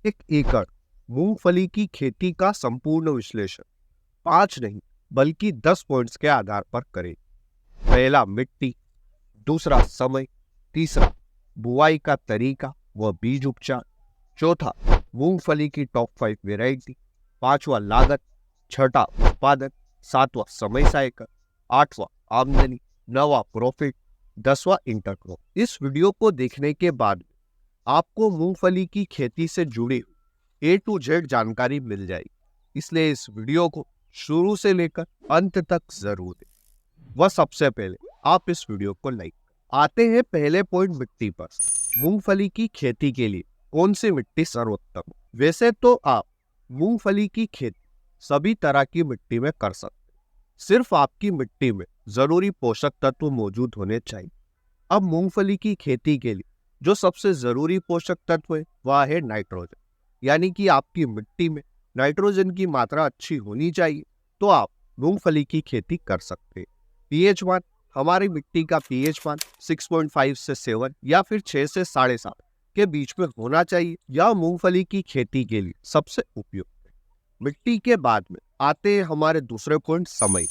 एक एकड़ मूंगफली की खेती का संपूर्ण विश्लेषण 5 नहीं बल्कि 10 पॉइंट्स के आधार पर करें। पहला मिट्टी, दूसरा समय, तीसरा बुआई का तरीका व बीज उपचार, चौथा मूंगफली की टॉप 5 वेराइटी, पांचवा लागत, छठा उत्पादन, सातवां समय साइकिल, आठवां आमदनी, नवा प्रॉफिट, 10वां इंटरक्रॉप। इस वीडियो को देखने के बाद आपको मूंगफली की खेती से जुड़ी A to Z जानकारी मिल जाएगी, इसलिए इस वीडियो को शुरू से लेकर अंत तक जरूर देखें। वह सबसे पहले आप इस वीडियो को लाइक। आते हैं पहले पॉइंट, मिट्टी पर। मूंगफली की खेती के लिए कौन सी मिट्टी सर्वोत्तम है? वैसे तो आप मूंगफली की खेती सभी तरह की मिट्टी में कर सकते हैं, सिर्फ आपकी मिट्टी में जरूरी पोषक तत्व मौजूद होने चाहिए। अब मूंगफली की खेती के लिए जो सबसे जरूरी पोषक तत्व है वह है नाइट्रोजन, यानी कि आपकी मिट्टी में नाइट्रोजन की मात्रा अच्छी होनी चाहिए, तो आप मूंगफली की खेती कर सकते हैं। पीएच मान, हमारी मिट्टी का पीएच मान 6.5 से 7 या फिर 6 से 7.5 के बीच में होना चाहिए। यह मूंगफली की खेती के लिए सबसे उपयुक्त है। मिट्टी के बाद में आते हैं हमारे दूसरे पॉइंट, समय।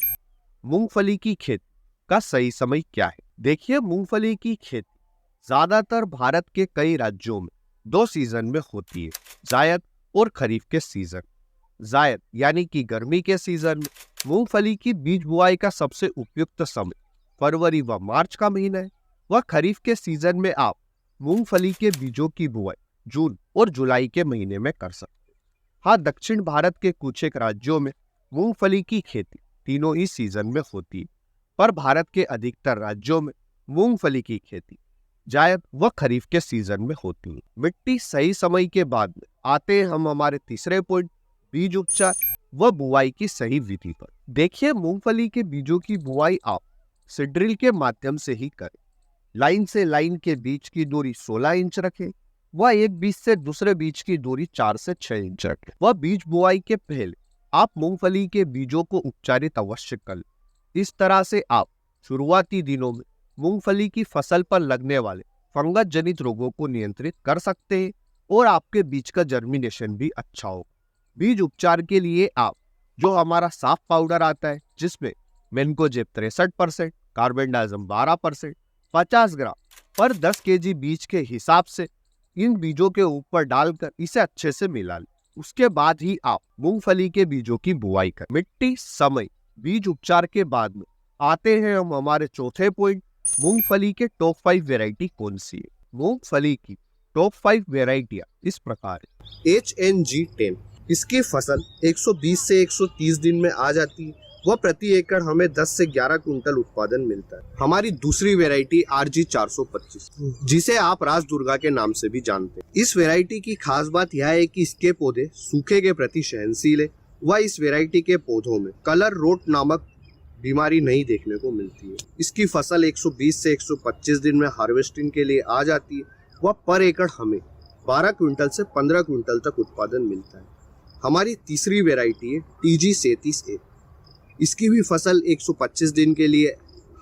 मूंगफली की खेती का सही समय क्या है? देखिए, मूंगफली की खेती ज्यादातर भारत के कई राज्यों में 2 सीजन में होती है, जायद और खरीफ के सीजन। जायद यानी कि गर्मी के सीजन में मूंगफली की बीज बुआई का सबसे उपयुक्त समय फरवरी व मार्च का महीना है। वह खरीफ के सीजन में आप मूंगफली के बीजों की बुआई जून और जुलाई के महीने में कर सकते हैं। हाँ, दक्षिण भारत के कुछ एक राज्यों में मूंगफली की खेती तीनों ही सीजन में होती है, पर भारत के अधिकतर राज्यों में मूंगफली की खेती जायद व खरीफ के सीजन में होती है। मिट्टी सही समय के बाद में आते हैं हम हमारे तीसरे पॉइंट, बीज उपचार व बुआई की सही विधि पर। देखिए, मूंगफली के बीजों की बुआई आप सीड्रिल के माध्यम से ही करें। लाइन से लाइन के बीच की दूरी 16 इंच रखें व एक बीज से दूसरे बीज की दूरी 4 से 6 इंच रखें। वह बीज बुआई के पहले आप मूंगफली के बीजों को उपचारित अवश्य कर लें। इस तरह से आप शुरुआती दिनों में मूंगफली की फसल पर लगने वाले फंगस जनित रोगों को नियंत्रित कर सकते हैं और आपके बीज का जर्मिनेशन भी अच्छा होगा। बीज उपचार के लिए आप जो हमारा साफ पाउडर आता है, जिसमें मेन्कोजेब 63%, कार्बेंडाजिम 12%, 50 ग्राम पर 10 केजी बीज के हिसाब से इन बीजों के ऊपर डालकर इसे अच्छे से मिला लें। उसके बाद ही आप मूंगफली के बीजों की बुआई करें। मिट्टी, समय, बीज उपचार के बाद में आते हैं हम हमारे चौथे पॉइंट, मूंगफली के टॉप 5 वेराइटी कौन सी है? मूंगफली की टॉप 5 वेराइटियां इस प्रकार है। HNG10, इसकी फसल 120 से 130 दिन में आ जाती है। वह प्रति एकड़ हमें 10 से 11 कुंटल उत्पादन मिलता है। हमारी दूसरी वेराइटी RG425, जिसे आप राजदुर्गा के नाम से भी जानते हैं। इस वेराइटी की खास बात यह है कि इसके पौधे सूखे के प्रति सहनशील है। वह इस वेराइटी के पौधों में कलर रोट नामक बीमारी नहीं देखने को मिलती है। इसकी फसल 120 से 125 दिन में हार्वेस्टिंग के लिए आ जाती है। वह पर एकड़ हमें 12 क्विंटल से 15 क्विंटल तक उत्पादन मिलता है। हमारी तीसरी वेराइटी है TG37A। इसकी भी फसल 125 दिन के लिए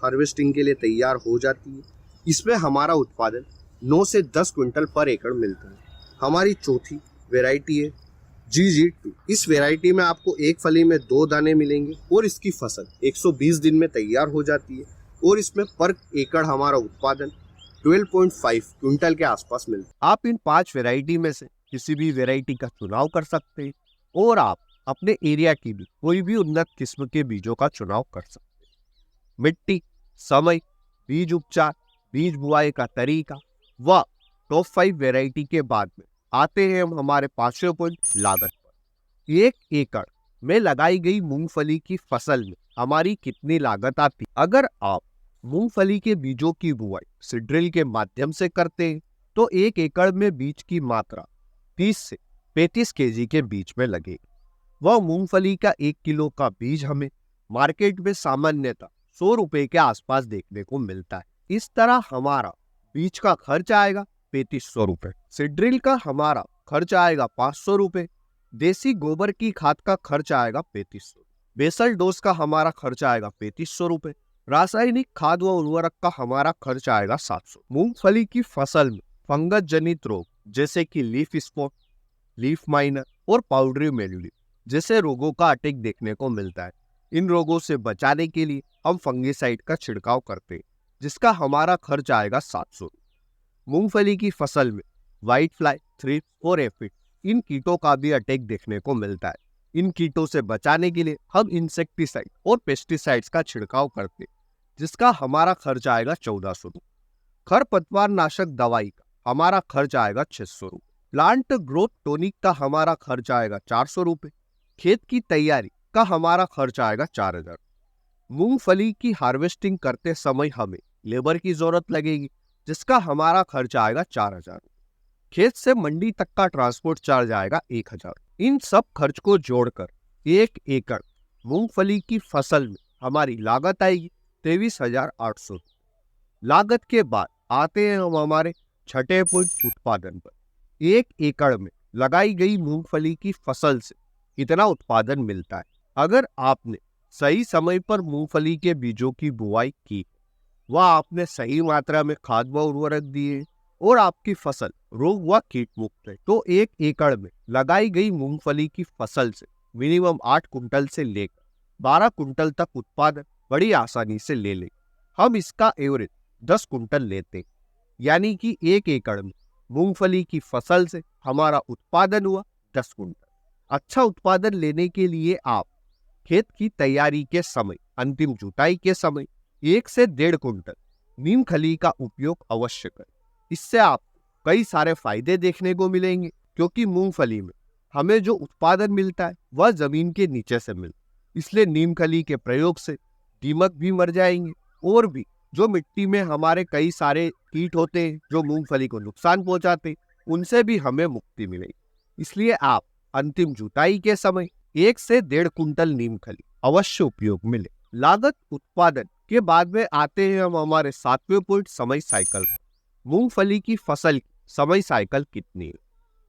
हार्वेस्टिंग के लिए तैयार हो जाती है। इसमें हमारा उत्पादन 9 से 10 क्विंटल पर एकड़ मिलता है। हमारी चौथी वेराइटी है GG2। इस वेराइटी में आपको एक फली में 2 दाने मिलेंगे और इसकी फसल 120 दिन में तैयार हो जाती है और इसमें पर एकड़ हमारा उत्पादन 12.5 क्विंटल के आसपास मिलता है। आप इन 5 वेराइटी में से किसी भी वेराइटी का चुनाव कर सकते हैं और आप अपने एरिया की भी कोई भी उन्नत किस्म के बीजों का चुनाव कर सकते हैं। मिट्टी, समय, बीज उपचार, बीज बुआई का तरीका व टॉप 5 वेराइटी के बाद में आते हैं हम हमारे 5वें पॉइंट, लागत पर। 1 एकड़ में लगाई गई मूंगफली की फसल में हमारी कितनी लागत आती? अगर आप मूंगफली के बीजों की बुआई सीड्रिल के माध्यम से करते हैं तो 1 एकड़ में बीज की मात्रा 30 से 35 केजी के बीच में लगेगी। वह मूंगफली का 1 किलो का बीज हमें मार्केट में सामान्यतः 100 रुपए के आसपास देखने को मिलता है। इस तरह हमारा बीज का खर्च आएगा 3500 रुपए, सीड्रिल का हमारा खर्च आएगा 500 रुपए, देसी गोबर की खाद का खर्च आएगा 3500, बेसल डोज का हमारा खर्च आएगा 3500 रुपए, रासायनिक खाद व उर्वरक का हमारा खर्च आएगा 700। मूंगफली की फसल में फंगस जनित रोग जैसे कि लीफ स्पॉट, लीफ माइनर और पाउडरी मिल्ड्यू जैसे रोगों का अटैक देखने को मिलता है। इन रोगों से बचाने के लिए हम फंगिसाइड का छिड़काव करते हैं, जिसका हमारा खर्च आएगा 700। मूंगफली की फसल में व्हाइट फ्लाई, थ्रिप्स और एफिड इन कीटों का भी अटैक देखने को मिलता है। इन कीटों से बचाने के लिए हम इंसेक्टिसाइड और पेस्टिसाइड्स का छिड़काव करते हैं, जिसका हमारा खर्च आएगा 1400। खरपतवार नाशक दवाई का हमारा खर्च आएगा 600 रुपये। प्लांट ग्रोथ टोनिक का हमारा खर्च आएगा 400 रुपये। खेत की तैयारी का हमारा खर्च आएगा 4000। मूंगफली की हार्वेस्टिंग करते समय हमें लेबर की जरूरत लगेगी, जिसका हमारा खर्च आएगा 4000। खेत से मंडी तक का ट्रांसपोर्ट चार्ज आएगा 1000। इन सब खर्च को जोड़कर 1 एकड़ मूंगफली की फसल में हमारी लागत आएगी 23,800। लागत के बाद आते हैं हम हमारे छठे पॉइंट उत्पादन पर। 1 एकड़ में लगाई गई मूंगफली की फसल से कितना उत्पादन मिलता है। अगर आपने सही समय पर मूंगफली के बीजों की बुआई की, वह आपने सही मात्रा में खाद व उर्वरक दिए और आपकी फसल रोग व कीट मुक्त है, तो 1 एकड़ में लगाई गई मूंगफली की फसल से मिनिमम 8 कुंटल से लेकर 12 कुंटल तक उत्पादन बड़ी आसानी से ले लें। हम इसका एवरेज 10 कुंटल लेते हैं, यानी कि 1 एकड़ में मूंगफली की फसल से हमारा उत्पादन हुआ 10 कुंटल। अच्छा उत्पादन लेने के लिए आप खेत की तैयारी के समय, अंतिम जुताई के समय 1 से 1.5 कुंटल नीम खली का उपयोग अवश्य करें। इससे आप कई सारे फायदे देखने को मिलेंगे, क्योंकि मूंगफली में हमें जो उत्पादन मिलता है वह जमीन के नीचे से मिलता है। इसलिए नीम खली के प्रयोग से दीमक भी मर जाएंगे और भी जो मिट्टी में हमारे कई सारे कीट होते हैं जो मूंगफली को नुकसान पहुंचाते हैं, उनसे भी हमें मुक्ति मिलेगी। इसलिए आप अंतिम जुताई के समय 1 से 1.5 कुंटल नीम खली अवश्य उपयोग मिले। लागत उत्पादन के बाद में आते हैं हम हमारे 7वें पॉइंट समय साइकिल। मूंगफली की फसल की समय साइकिल कितनी है?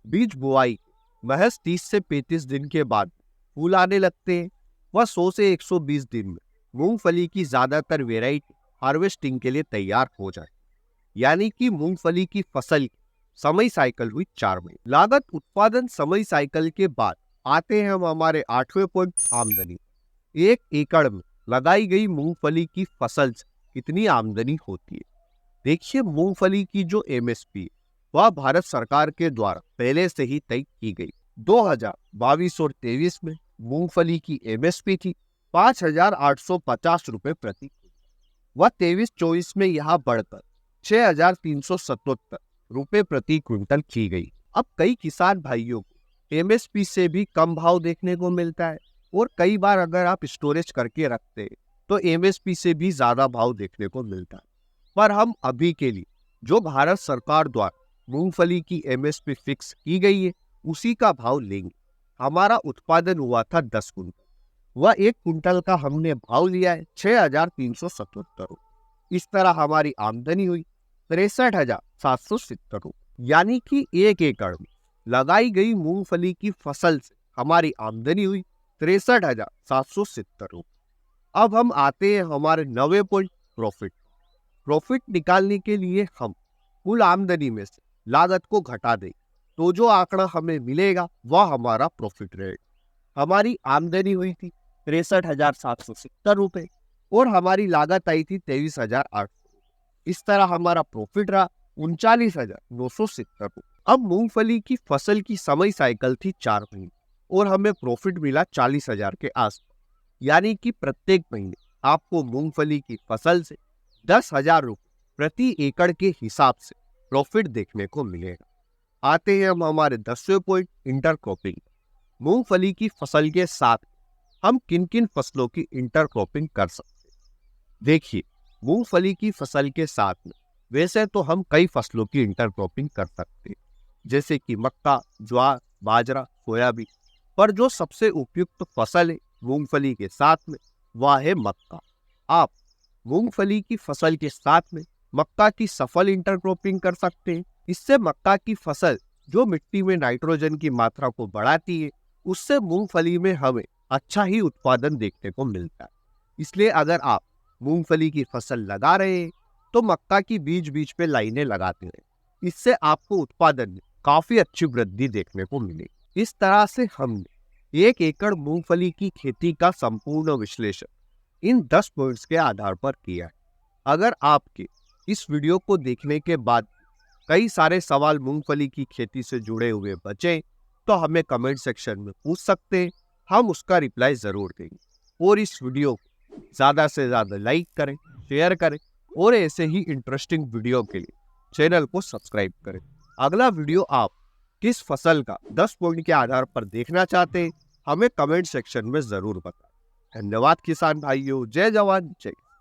बीज बुआई महज 30 से 35 दिन के बाद फूल आने लगते हैं। वह 100 से 120 दिन में मूंगफली की ज्यादातर वेराइटी हार्वेस्टिंग के लिए तैयार हो जाए, यानी कि मूंगफली की फसल की समय साइकिल हुई 4 महीने। लागत उत्पादन समय साइकिल के बाद आते हैं हम हमारे 8वें पॉइंट आमदनी। 1 एकड़ में लगाई गई मूंगफली की फसल से कितनी आमदनी होती है? देखिए, मूंगफली की जो एमएसपी है वह भारत सरकार के द्वारा पहले से ही तय की गई। 2022 और 23 में मूंगफली की एमएसपी थी 5,850 रुपए प्रति क्विंटल। वह 23-24 में यहाँ बढ़कर 6,377 रुपए प्रति क्विंटल की गई। अब कई किसान भाइयों को एमएसपी से भी कम भाव देखने को मिलता है, और कई बार अगर आप स्टोरेज करके रखते हैं तो एमएसपी से भी ज्यादा भाव देखने को मिलता है। पर हम अभी के लिए जो भारत सरकार द्वारा मूंगफली की एमएसपी फिक्स की गई है उसी का भाव लेंगे। हमारा उत्पादन हुआ था 10 कुंटल, वह 1 कुंटल का हमने भाव लिया है 6,377 रुपये। इस तरह हमारी आमदनी हुई 63,770 रुपये, यानी कि 1 एकड़ में लगाई गई मूंगफली की फसल से हमारी आमदनी हुई 63,770 रुपये। अब हम आते हैं हमारे 9वें पॉइंट प्रॉफिट। प्रॉफिट निकालने के लिए हम कुल आमदनी में से लागत को घटा दें, तो जो आंकड़ा हमें मिलेगा वह हमारा प्रॉफिट रेट। हमारी आमदनी हुई थी 63,770 रुपये और हमारी लागत आई थी 23,800। इस तरह हमारा प्रॉफिट रहा 39,970 रुपये। अब मूंगफली की फसल की समय साइकिल थी 4 महीने और हमें प्रॉफिट मिला 40,000 के आसपास, यानी कि प्रत्येक महीने आपको मूंगफली की फसल से 10,000 रुपये प्रति एकड़ के हिसाब से प्रॉफिट देखने को मिलेगा। आते हैं हम हमारे 10वें पॉइंट इंटरक्रॉपिंग। मूंगफली की फसल के साथ हम किन किन फसलों की इंटरक्रॉपिंग कर सकते हैं? देखिए, मूंगफली की फसल के साथ में वैसे तो हम कई फसलों की इंटरक्रॉपिंग कर सकते हैं, जैसे कि मक्का, ज्वार, बाजरा, सोयाबीन, पर जो सबसे उपयुक्त फसल है मूंगफली के साथ में वह है मक्का। आप मूंगफली की फसल के साथ में मक्का की सफल इंटरक्रॉपिंग कर सकते हैं। इससे मक्का की फसल जो मिट्टी में नाइट्रोजन की मात्रा को बढ़ाती है, उससे मूंगफली में हमें अच्छा ही उत्पादन देखने को मिलता है। इसलिए अगर आप मूंगफली की फसल लगा रहे हैं तो मक्का की बीच बीच पे लाइनें लगाते हैं। इससे आपको उत्पादन में काफी अच्छी वृद्धि देखने को मिली। इस तरह से हमने 1 एकड़ मूंगफली की खेती का संपूर्ण विश्लेषण इन 10 पॉइंट्स के आधार पर किया है। अगर आपके इस वीडियो को देखने के बाद कई सारे सवाल मूंगफली की खेती से जुड़े हुए बचे तो हमें कमेंट सेक्शन में पूछ सकते हैं, हम उसका रिप्लाई जरूर देंगे। और इस वीडियो को ज्यादा से ज्यादा लाइक करें, शेयर करें और ऐसे ही इंटरेस्टिंग वीडियो के लिए चैनल को सब्सक्राइब करें। अगला वीडियो आप किस फसल का 10 पॉइंट के आधार पर देखना चाहते हैं हमें कमेंट सेक्शन में जरूर बताएं। धन्यवाद किसान भाइयों। जय जवान जय किसान।